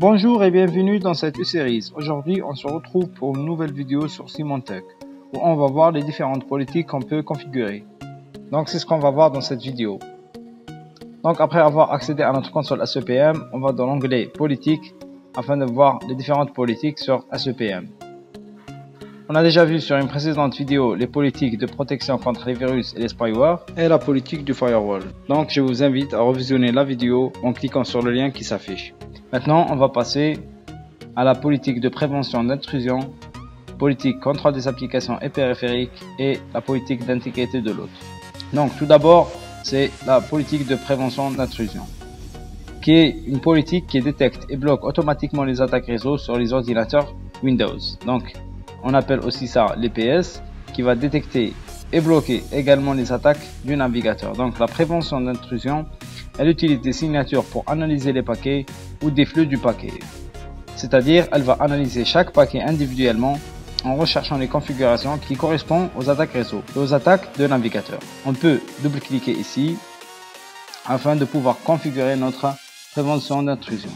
Bonjour et bienvenue dans cette série. Aujourd'hui, on se retrouve pour une nouvelle vidéo sur Symantec, où on va voir les différentes politiques qu'on peut configurer. Donc, c'est ce qu'on va voir dans cette vidéo. Donc, après avoir accédé à notre console SEPM, on va dans l'onglet Politique, afin de voir les différentes politiques sur SEPM. On a déjà vu sur une précédente vidéo les politiques de protection contre les virus et les spyware, et la politique du firewall. Donc, je vous invite à revisionner la vidéo en cliquant sur le lien qui s'affiche. Maintenant, on va passer à la politique de prévention d'intrusion, politique contrôle des applications et périphériques et la politique d'intégrité de l'hôte. Donc, tout d'abord, c'est la politique de prévention d'intrusion, qui est une politique qui détecte et bloque automatiquement les attaques réseau sur les ordinateurs Windows. Donc, on appelle aussi ça l'EPS, qui va détecter et bloquer également les attaques du navigateur. Donc, la prévention d'intrusion, elle utilise des signatures pour analyser les paquets ou des flux du paquet. C'est-à-dire, elle va analyser chaque paquet individuellement en recherchant les configurations qui correspondent aux attaques réseau et aux attaques de navigateur. On peut double-cliquer ici afin de pouvoir configurer notre prévention d'intrusion.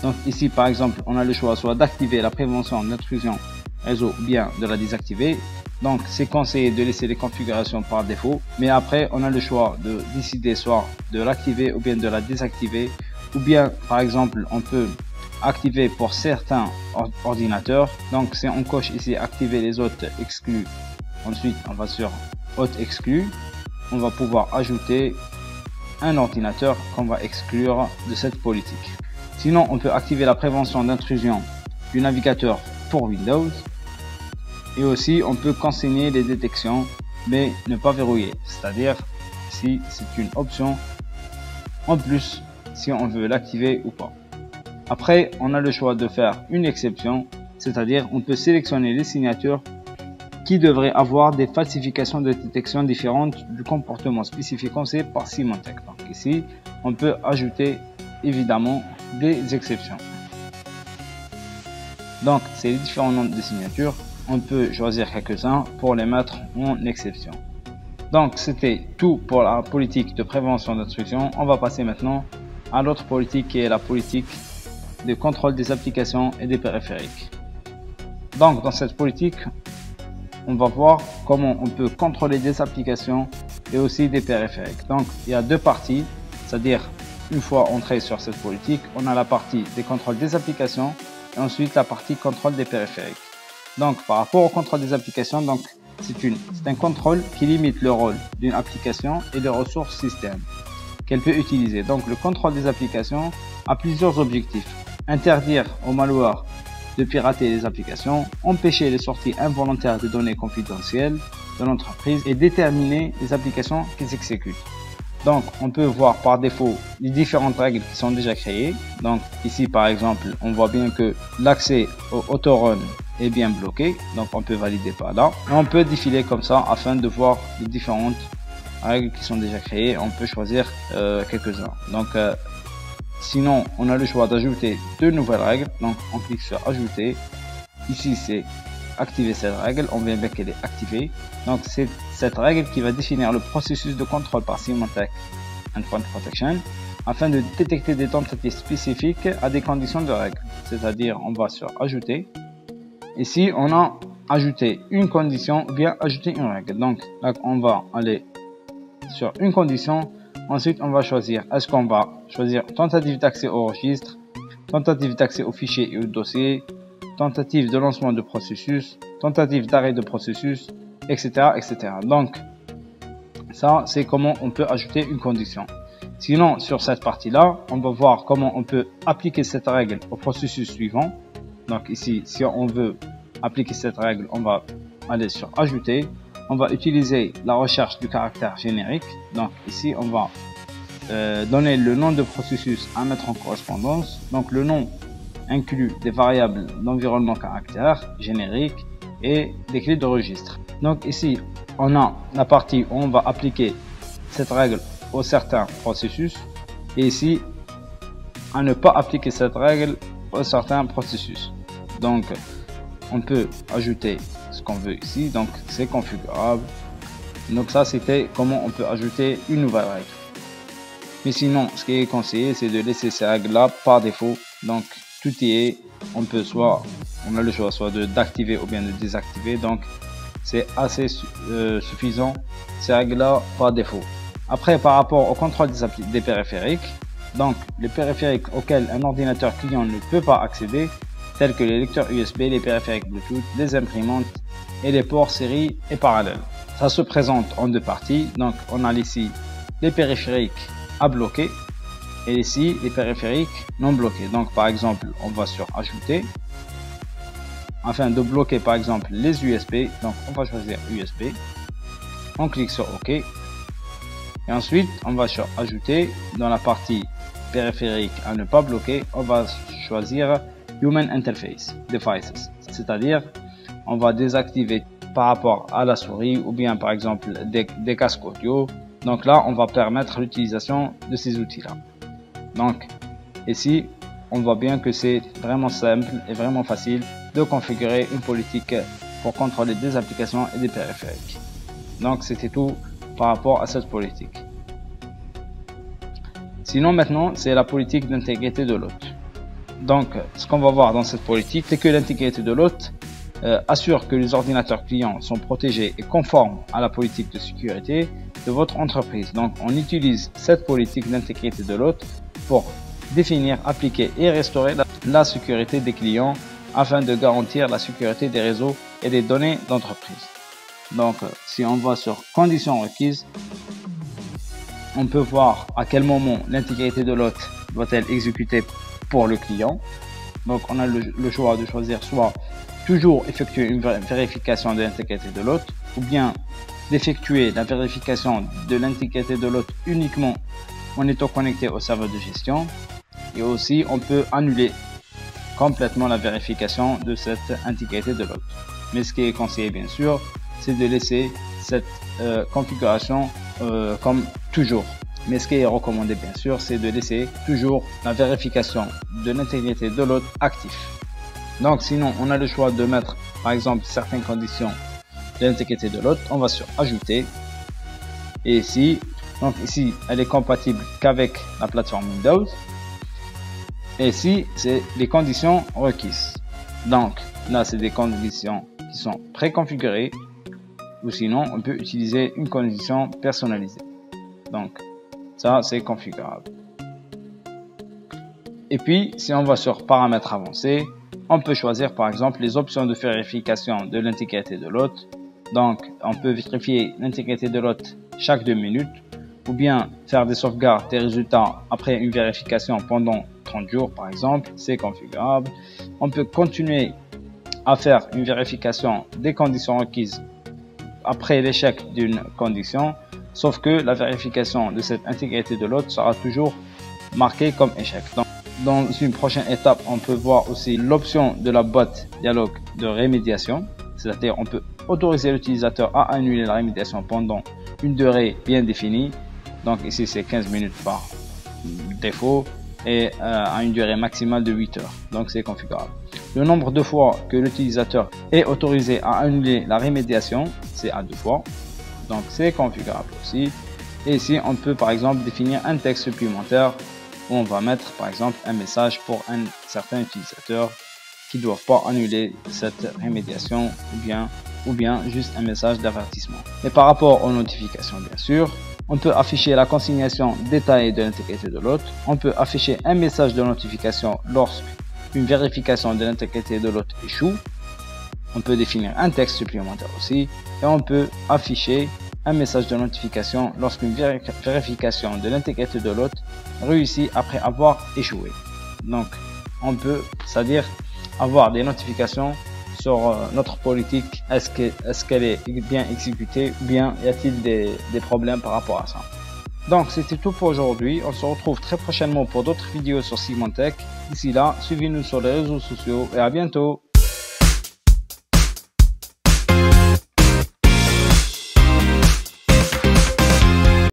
Donc ici, par exemple, on a le choix soit d'activer la prévention d'intrusion réseau ou bien de la désactiver. Donc c'est conseillé de laisser les configurations par défaut, mais après on a le choix de décider soit de l'activer ou bien de la désactiver, ou bien par exemple on peut activer pour certains ordinateurs. Donc si on coche ici activer les autres exclus, ensuite on va sur autres exclus, on va pouvoir ajouter un ordinateur qu'on va exclure de cette politique. Sinon on peut activer la prévention d'intrusion du navigateur pour Windows. Et aussi, on peut consigner les détections, mais ne pas verrouiller. C'est-à-dire, si c'est une option en plus, si on veut l'activer ou pas. Après, on a le choix de faire une exception, c'est-à-dire, on peut sélectionner les signatures qui devraient avoir des falsifications de détection différentes du comportement spécifique conseillé par Symantec. Donc ici, on peut ajouter évidemment des exceptions. Donc, c'est les différents nombres de signatures. On peut choisir quelques-uns pour les mettre en exception. Donc c'était tout pour la politique de prévention d'intrusion. On va passer maintenant à l'autre politique qui est la politique de contrôle des applications et des périphériques. Donc dans cette politique, on va voir comment on peut contrôler des applications et aussi des périphériques. Donc il y a deux parties, c'est-à-dire une fois entré sur cette politique, on a la partie des contrôles des applications et ensuite la partie contrôle des périphériques. Donc, par rapport au contrôle des applications, donc c'est un contrôle qui limite le rôle d'une application et des ressources système qu'elle peut utiliser. Donc, le contrôle des applications a plusieurs objectifs. Interdire aux malwares de pirater les applications, empêcher les sorties involontaires de données confidentielles de l'entreprise et déterminer les applications qui s'exécutent. Donc, on peut voir par défaut les différentes règles qui sont déjà créées. Donc, ici, par exemple, on voit bien que l'accès au autorun est bien bloqué. Donc, on peut valider par là. Et on peut défiler comme ça afin de voir les différentes règles qui sont déjà créées. On peut choisir quelques-uns. Donc, sinon, on a le choix d'ajouter deux nouvelles règles. Donc, on clique sur ajouter. Ici, c'est activer cette règle. On vient bien qu'elle est activée. Donc, c'est cette règle qui va définir le processus de contrôle par Symantec Endpoint Protection afin de détecter des tentatives spécifiques à des conditions de règle. C'est-à-dire, on va sur ajouter. Ici, on a ajouté une condition ou bien ajouter une règle. Donc, là, on va aller sur une condition. Ensuite, on va choisir, est-ce qu'on va choisir tentative d'accès au registre, tentative d'accès au fichier et au dossier, tentative de lancement de processus, tentative d'arrêt de processus, etc., etc. Donc, ça, c'est comment on peut ajouter une condition. Sinon, sur cette partie-là, on va voir comment on peut appliquer cette règle au processus suivant. Donc ici, si on veut appliquer cette règle, on va aller sur ajouter. On va utiliser la recherche du caractère générique. Donc ici, on va donner le nom de processus à mettre en correspondance. Donc le nom inclut des variables d'environnement caractère générique et des clés de registre. Donc ici, on a la partie où on va appliquer cette règle au certain processus. Et ici, à ne pas appliquer cette règle au certain processus. Donc, on peut ajouter ce qu'on veut ici. Donc, c'est configurable. Donc, ça, c'était comment on peut ajouter une nouvelle règle. Mais sinon, ce qui est conseillé, c'est de laisser ces règles-là par défaut Donc tout y est, on a le choix soit d'activer ou bien de désactiver. Donc c'est assez suffisant, ces règles-là par défaut. Après, par rapport au contrôle des périphériques, donc les périphériques auxquels un ordinateur client ne peut pas accéder, tels que les lecteurs USB, les périphériques Bluetooth, les imprimantes et les ports série et parallèles. Ça se présente en deux parties. Donc on a ici les périphériques à bloquer et ici les périphériques non bloqués. Donc par exemple, on va sur ajouter afin de bloquer par exemple les USB. Donc on va choisir USB, on clique sur OK et ensuite on va sur ajouter. Dans la partie périphérique à ne pas bloquer, on va choisir Human Interface Devices, c'est-à-dire on va désactiver par rapport à la souris ou bien par exemple des casques audio. Donc là on va permettre l'utilisation de ces outils là. Donc ici on voit bien que c'est vraiment simple et vraiment facile de configurer une politique pour contrôler des applications et des périphériques. Donc c'était tout par rapport à cette politique. Sinon maintenant c'est la politique d'intégrité de l'hôte. Donc ce qu'on va voir dans cette politique, c'est que l'intégrité de l'hôte assure que les ordinateurs clients sont protégés et conformes à la politique de sécurité de votre entreprise. Donc on utilise cette politique d'intégrité de l'hôte pour définir, appliquer et restaurer la sécurité des clients afin de garantir la sécurité des réseaux et des données d'entreprise. Donc si on va sur conditions requises, on peut voir à quel moment l'intégrité de l'hôte doit-elle exécuter pour le client. Donc on a le choix de choisir soit toujours effectuer une vérification de l'intégrité de l'hôte ou bien d'effectuer la vérification de l'intégrité de l'hôte uniquement en étant connecté au serveur de gestion, et aussi on peut annuler complètement la vérification de cette intégrité de l'hôte. Mais ce qui est conseillé bien sûr, c'est de laisser cette configuration comme toujours. Mais ce qui est recommandé bien sûr, c'est de laisser toujours la vérification de l'intégrité de l'hôte actif. Donc sinon on a le choix de mettre par exemple certaines conditions de l'intégrité de l'hôte. On va sur ajouter et ici, donc ici elle est compatible qu'avec la plateforme Windows et ici c'est les conditions requises. Donc là c'est des conditions qui sont préconfigurées ou sinon on peut utiliser une condition personnalisée. Donc ça c'est configurable. Et puis si on va sur paramètres avancés, on peut choisir par exemple les options de vérification de l'intégrité de l'hôte. Donc on peut vérifier l'intégrité de l'hôte chaque 2 minutes ou bien faire des sauvegardes des résultats après une vérification pendant 30 jours par exemple, c'est configurable. On peut continuer à faire une vérification des conditions requises après l'échec d'une condition, sauf que la vérification de cette intégrité de l'hôte sera toujours marquée comme échec. Donc, dans une prochaine étape, on peut voir aussi l'option de la boîte dialogue de rémédiation, c'est-à-dire on peut autoriser l'utilisateur à annuler la rémédiation pendant une durée bien définie. Donc ici c'est 15 minutes par défaut et à une durée maximale de 8 heures. Donc c'est configurable. Le nombre de fois que l'utilisateur est autorisé à annuler la rémédiation, c'est à 2 fois. Donc c'est configurable aussi. Et ici on peut par exemple définir un texte supplémentaire où on va mettre par exemple un message pour un certain utilisateur qui ne doivent pas annuler cette rémédiation ou bien juste un message d'avertissement. Et par rapport aux notifications bien sûr, on peut afficher la consignation détaillée de l'intégrité de l'hôte. On peut afficher un message de notification lorsqu'une vérification de l'intégrité de l'hôte échoue. On peut définir un texte supplémentaire aussi. Et on peut afficher un message de notification lorsqu'une vérification de l'intégrité de l'hôte réussit après avoir échoué. Donc on peut, c'est-à-dire avoir des notifications sur notre politique, est-ce qu'elle est bien exécutée ou bien y a-t-il des problèmes par rapport à ça. Donc c'était tout pour aujourd'hui, on se retrouve très prochainement pour d'autres vidéos sur Symantec. D'ici là, suivez-nous sur les réseaux sociaux et à bientôt.